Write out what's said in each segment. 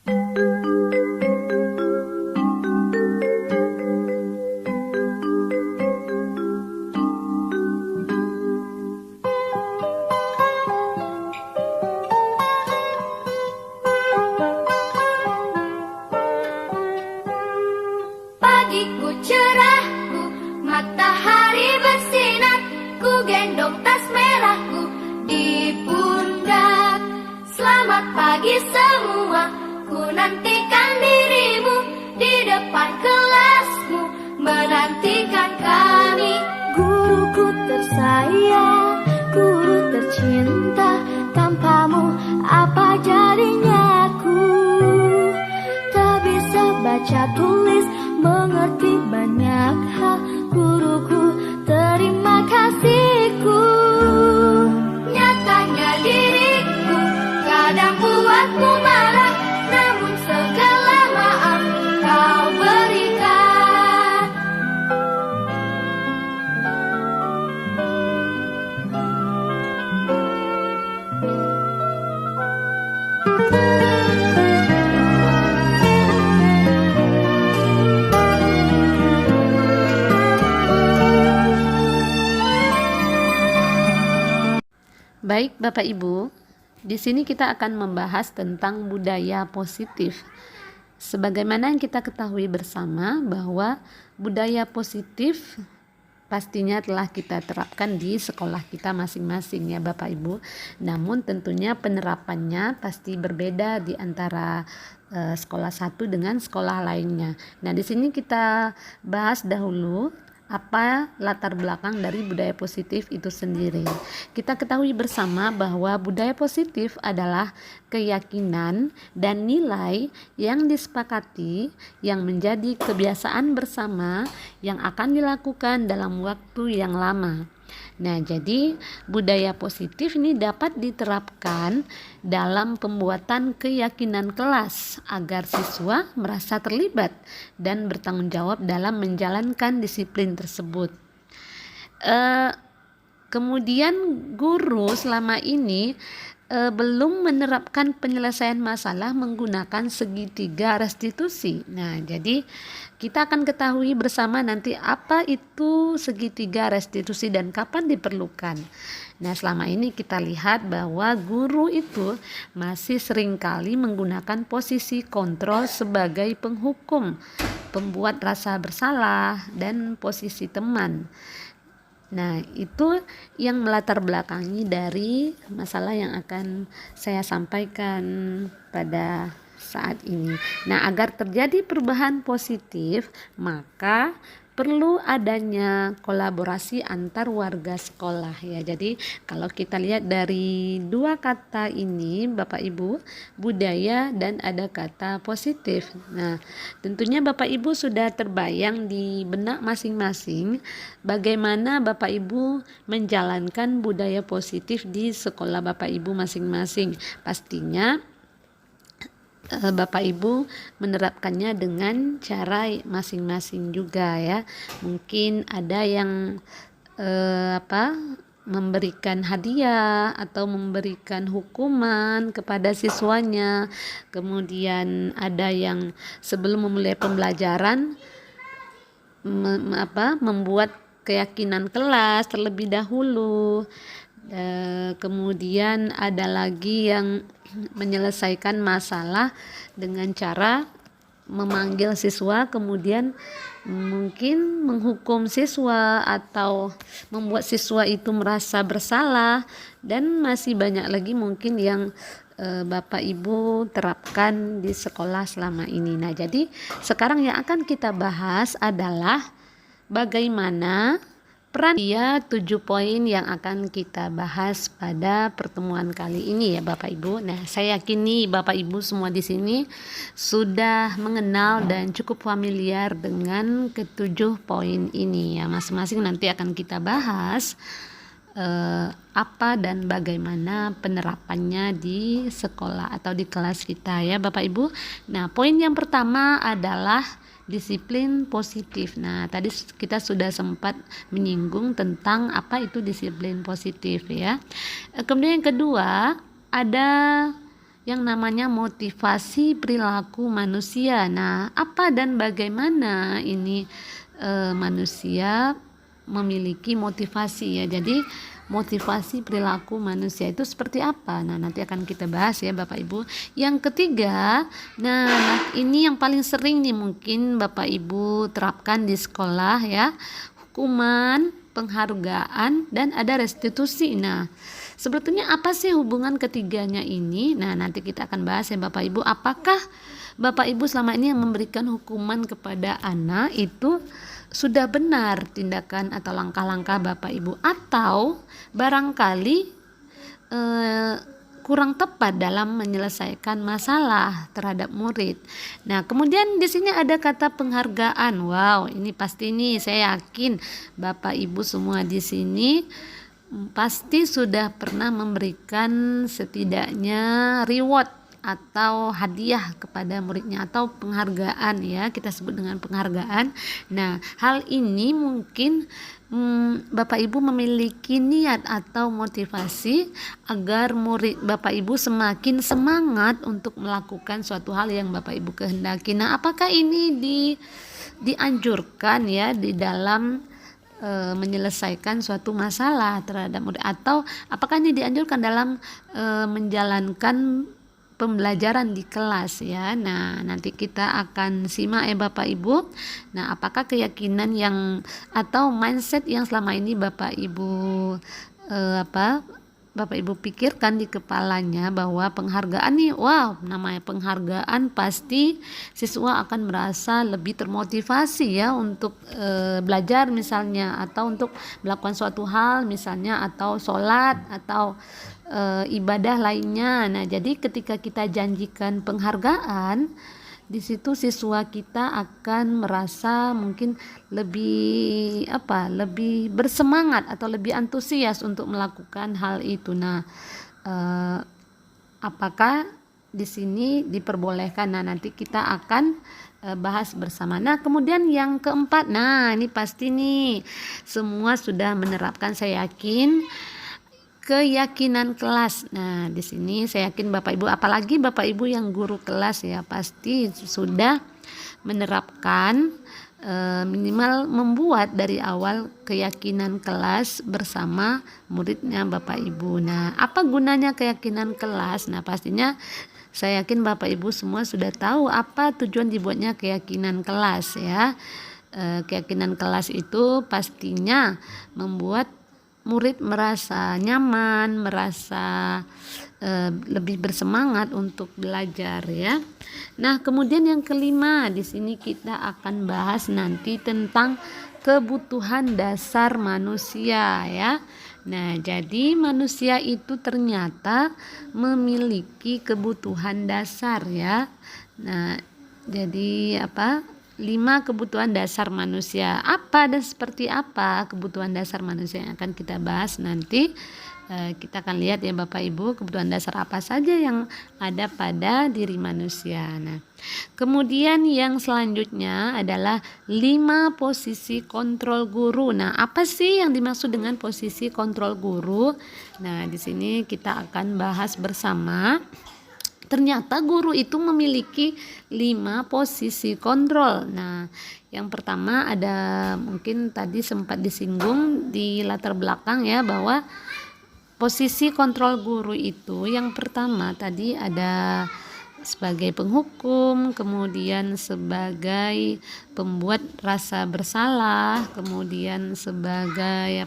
Pagiku cerahku, matahari bersinar, ku gendong tas merahku di pundak. Selamat pagi semua, ku nantikan dirimu di depan kelasmu, menantikan kami. Guruku tersayang, guru tercinta, tanpamu apa jadinya aku? Tak bisa baca tulis, mengerti banyak hal. Guruku, terima kasihku. Nyatanya diriku kadang buatmu marah, namun segala maaf kau berikan. Baik Bapak Ibu, di sini kita akan membahas tentang budaya positif. Sebagaimana yang kita ketahui bersama bahwa budaya positif pastinya telah kita terapkan di sekolah kita masing-masing ya Bapak Ibu. Namun tentunya penerapannya pasti berbeda di antara sekolah satu dengan sekolah lainnya. Nah, di sini kita bahas dahulu apa latar belakang dari budaya positif itu sendiri. Kita ketahui bersama bahwa budaya positif adalah keyakinan dan nilai yang disepakati yang menjadi kebiasaan bersama yang akan dilakukan dalam waktu yang lama. Nah, jadi budaya positif ini dapat diterapkan dalam pembuatan keyakinan kelas agar siswa merasa terlibat dan bertanggung jawab dalam menjalankan disiplin tersebut. Kemudian guru selama ini belum menerapkan penyelesaian masalah menggunakan segitiga restitusi. Nah, jadi kita akan ketahui bersama nanti apa itu segitiga restitusi dan kapan diperlukan. Nah, selama ini kita lihat bahwa guru itu masih seringkali menggunakan posisi kontrol sebagai penghukum, pembuat rasa bersalah, dan posisi teman. Nah, itu yang melatar belakangi dari masalah yang akan saya sampaikan pada saat ini. Nah, agar terjadi perubahan positif, maka perlu adanya kolaborasi antar warga sekolah ya. Jadi kalau kita lihat dari dua kata ini Bapak Ibu, budaya dan ada kata positif. Nah, tentunya Bapak Ibu sudah terbayang di benak masing-masing bagaimana Bapak Ibu menjalankan budaya positif di sekolah Bapak Ibu masing-masing. Pastinya Bapak Ibu menerapkannya dengan cara masing-masing juga ya. Mungkin ada yang memberikan hadiah atau memberikan hukuman kepada siswanya. Kemudian ada yang sebelum memulai pembelajaran membuat keyakinan kelas terlebih dahulu. Kemudian ada lagi yang menyelesaikan masalah dengan cara memanggil siswa, kemudian mungkin menghukum siswa atau membuat siswa itu merasa bersalah, dan masih banyak lagi mungkin yang Bapak Ibu terapkan di sekolah selama ini. Nah, jadi sekarang yang akan kita bahas adalah bagaimana peran 7 poin yang akan kita bahas pada pertemuan kali ini ya Bapak Ibu. Nah, saya yakin nih Bapak Ibu semua di sini sudah mengenal dan cukup familiar dengan ke-7 poin ini ya. Masing-masing nanti akan kita bahas apa dan bagaimana penerapannya di sekolah atau di kelas kita ya Bapak Ibu. Nah, poin yang pertama adalah disiplin positif. Nah, tadi kita sudah sempat menyinggung tentang apa itu disiplin positif ya. Kemudian yang kedua ada yang namanya motivasi perilaku manusia. Nah, apa dan bagaimana ini manusia memiliki motivasi ya. Jadi motivasi perilaku manusia itu seperti apa? Nah, nanti akan kita bahas ya Bapak Ibu. Yang ketiga, nah ini yang paling sering nih mungkin Bapak Ibu terapkan di sekolah ya. Hukuman, penghargaan, dan ada restitusi. Nah, sebetulnya apa sih hubungan ketiganya ini? Nah, nanti kita akan bahas ya Bapak Ibu. Apakah Bapak Ibu selama ini yang memberikan hukuman kepada anak itu sudah benar tindakan atau langkah-langkah Bapak Ibu, atau barangkali kurang tepat dalam menyelesaikan masalah terhadap murid. Nah, kemudian di sini ada kata penghargaan. Wow, ini pasti nih saya yakin Bapak Ibu semua di sini pasti sudah pernah memberikan setidaknya reward atau hadiah kepada muridnya atau penghargaan ya, kita sebut dengan penghargaan. Nah, hal ini mungkin Bapak Ibu memiliki niat atau motivasi agar murid Bapak Ibu semakin semangat untuk melakukan suatu hal yang Bapak Ibu kehendaki. Nah, apakah ini dianjurkan ya di dalam menyelesaikan suatu masalah terhadap murid, atau apakah ini dianjurkan dalam menjalankan pembelajaran di kelas ya. Nah, nanti kita akan simak ya Bapak Ibu. Nah, apakah keyakinan yang atau mindset yang selama ini Bapak Ibu Bapak Ibu pikirkan di kepalanya bahwa penghargaan nih, wow, namanya penghargaan pasti siswa akan merasa lebih termotivasi ya untuk belajar misalnya, atau untuk melakukan suatu hal misalnya, atau sholat atau ibadah lainnya. Nah, jadi ketika kita janjikan penghargaan, di situ siswa kita akan merasa mungkin lebih bersemangat atau lebih antusias untuk melakukan hal itu. Nah, apakah di sini diperbolehkan? Nah, nanti kita akan bahas bersama. Nah, kemudian yang keempat, nah ini pasti nih semua sudah menerapkan, saya yakin, keyakinan kelas. Nah, di sini saya yakin Bapak Ibu, apalagi Bapak Ibu yang guru kelas ya, pasti sudah menerapkan minimal membuat dari awal keyakinan kelas bersama muridnya Bapak Ibu. Nah, apa gunanya keyakinan kelas? Nah, pastinya saya yakin Bapak Ibu semua sudah tahu apa tujuan dibuatnya keyakinan kelas ya. Keyakinan kelas itu pastinya membuat murid merasa nyaman, merasa lebih bersemangat untuk belajar ya. Nah, kemudian yang kelima, di sini kita akan bahas nanti tentang kebutuhan dasar manusia ya. Nah, jadi manusia itu ternyata memiliki kebutuhan dasar ya. Nah, jadi 5 kebutuhan dasar manusia. Apa dan seperti apa kebutuhan dasar manusia yang akan kita bahas nanti. Kita akan lihat ya Bapak Ibu, kebutuhan dasar apa saja yang ada pada diri manusia. Nah, kemudian yang selanjutnya adalah 5 posisi kontrol guru. Nah, apa sih yang dimaksud dengan posisi kontrol guru? Nah, di sini kita akan bahas bersama. Ternyata guru itu memiliki 5 posisi kontrol. Nah, yang pertama ada, mungkin tadi sempat disinggung di latar belakang ya, bahwa posisi kontrol guru itu yang pertama tadi ada sebagai penghukum, kemudian sebagai pembuat rasa bersalah, kemudian sebagai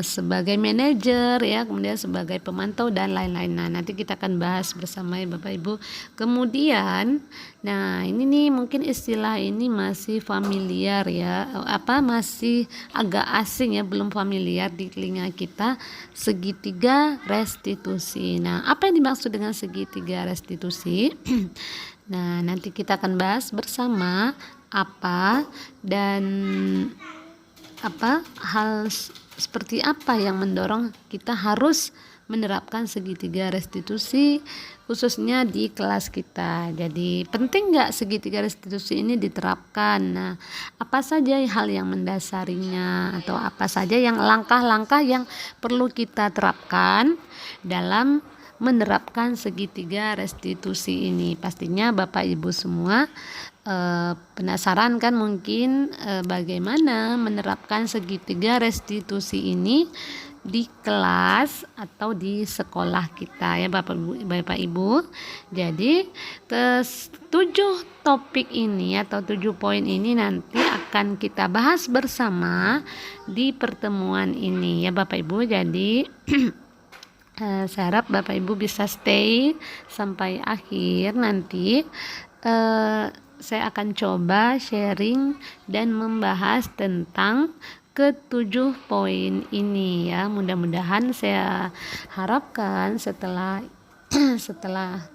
sebagai manajer ya, kemudian sebagai pemantau dan lain-lain. Nah, nanti kita akan bahas bersama ya Bapak Ibu. Kemudian, nah ini nih mungkin istilah ini masih familiar ya, masih agak asing ya, belum familiar di telinga kita, segitiga restitusi. Nah, apa yang dimaksud dengan segitiga restitusi? Nah, nanti kita akan bahas bersama apa dan hal seperti apa yang mendorong kita harus menerapkan segitiga restitusi khususnya di kelas kita. Jadi penting nggak segitiga restitusi ini diterapkan? Nah, apa saja hal yang mendasarinya, atau apa saja yang langkah-langkah yang perlu kita terapkan dalam menerapkan segitiga restitusi ini. Pastinya Bapak Ibu semua penasaran kan mungkin bagaimana menerapkan segitiga restitusi ini di kelas atau di sekolah kita ya Bapak Ibu. Jadi ke 7 topik ini atau 7 poin ini nanti akan kita bahas bersama di pertemuan ini ya Bapak Ibu. Jadi saya harap Bapak Ibu bisa stay sampai akhir nanti. Saya akan coba sharing dan membahas tentang ke-7 poin ini ya. Mudah-mudahan saya harapkan setelah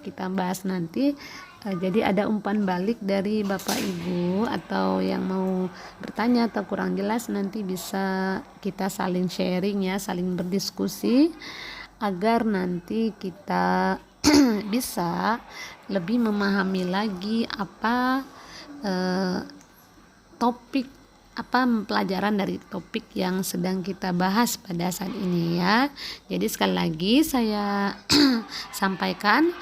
kita bahas nanti jadi ada umpan balik dari Bapak Ibu atau yang mau bertanya atau kurang jelas nanti bisa kita saling sharing ya, saling berdiskusi agar nanti kita bisa lebih memahami lagi apa pelajaran dari topik yang sedang kita bahas pada saat ini ya. Jadi sekali lagi saya sampaikan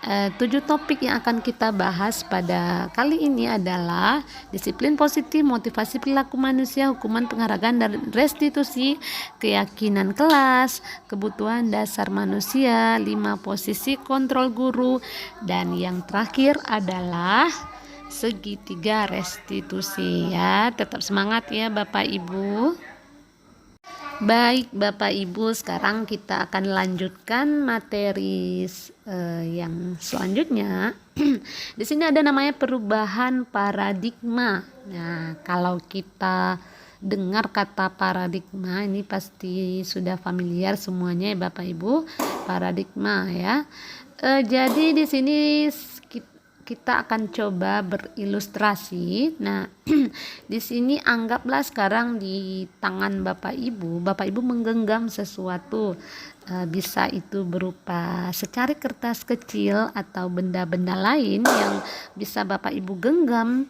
7 topik yang akan kita bahas pada kali ini adalah disiplin positif, motivasi perilaku manusia, hukuman penghargaan dan restitusi, keyakinan kelas, kebutuhan dasar manusia, 5 posisi kontrol guru, dan yang terakhir adalah segitiga restitusi ya. Tetap semangat ya Bapak Ibu. Baik Bapak Ibu, sekarang kita akan lanjutkan materi yang selanjutnya. Di sini ada namanya perubahan paradigma. Nah, kalau kita dengar kata paradigma ini pasti sudah familiar semuanya ya Bapak Ibu. Paradigma ya. Jadi di sini kita akan coba berilustrasi. Nah, di sini anggaplah sekarang di tangan Bapak Ibu menggenggam sesuatu. Bisa itu berupa secari kertas kecil atau benda-benda lain yang bisa Bapak Ibu genggam,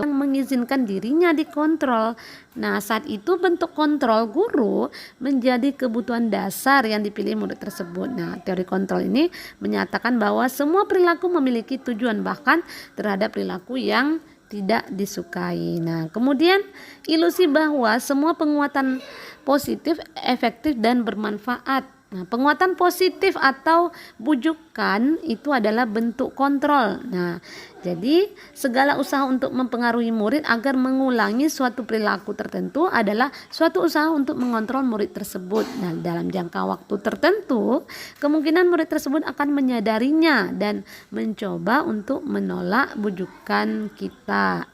mengizinkan dirinya dikontrol. Nah, saat itu bentuk kontrol guru menjadi kebutuhan dasar yang dipilih murid tersebut. Nah, teori kontrol ini menyatakan bahwa semua perilaku memiliki tujuan, bahkan terhadap perilaku yang tidak disukai. Nah, kemudian ilusi bahwa semua penguatan positif, efektif dan bermanfaat. Nah, penguatan positif atau bujukan itu adalah bentuk kontrol. Nah, jadi segala usaha untuk mempengaruhi murid agar mengulangi suatu perilaku tertentu adalah suatu usaha untuk mengontrol murid tersebut. Nah, dalam jangka waktu tertentu, kemungkinan murid tersebut akan menyadarinya dan mencoba untuk menolak bujukan kita.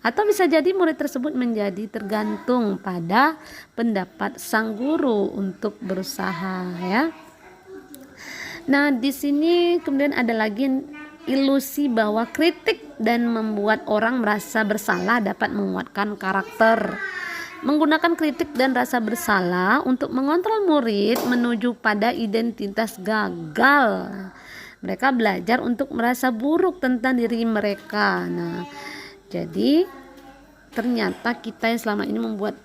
Atau bisa jadi murid tersebut menjadi tergantung pada pendapat sang guru untuk berusaha ya. Nah, di sini kemudian ada lagi ilusi bahwa kritik dan membuat orang merasa bersalah dapat menguatkan karakter. Menggunakan kritik dan rasa bersalah untuk mengontrol murid menuju pada identitas gagal. Mereka belajar untuk merasa buruk tentang diri mereka. Nah, jadi ternyata kita yang selama ini membuat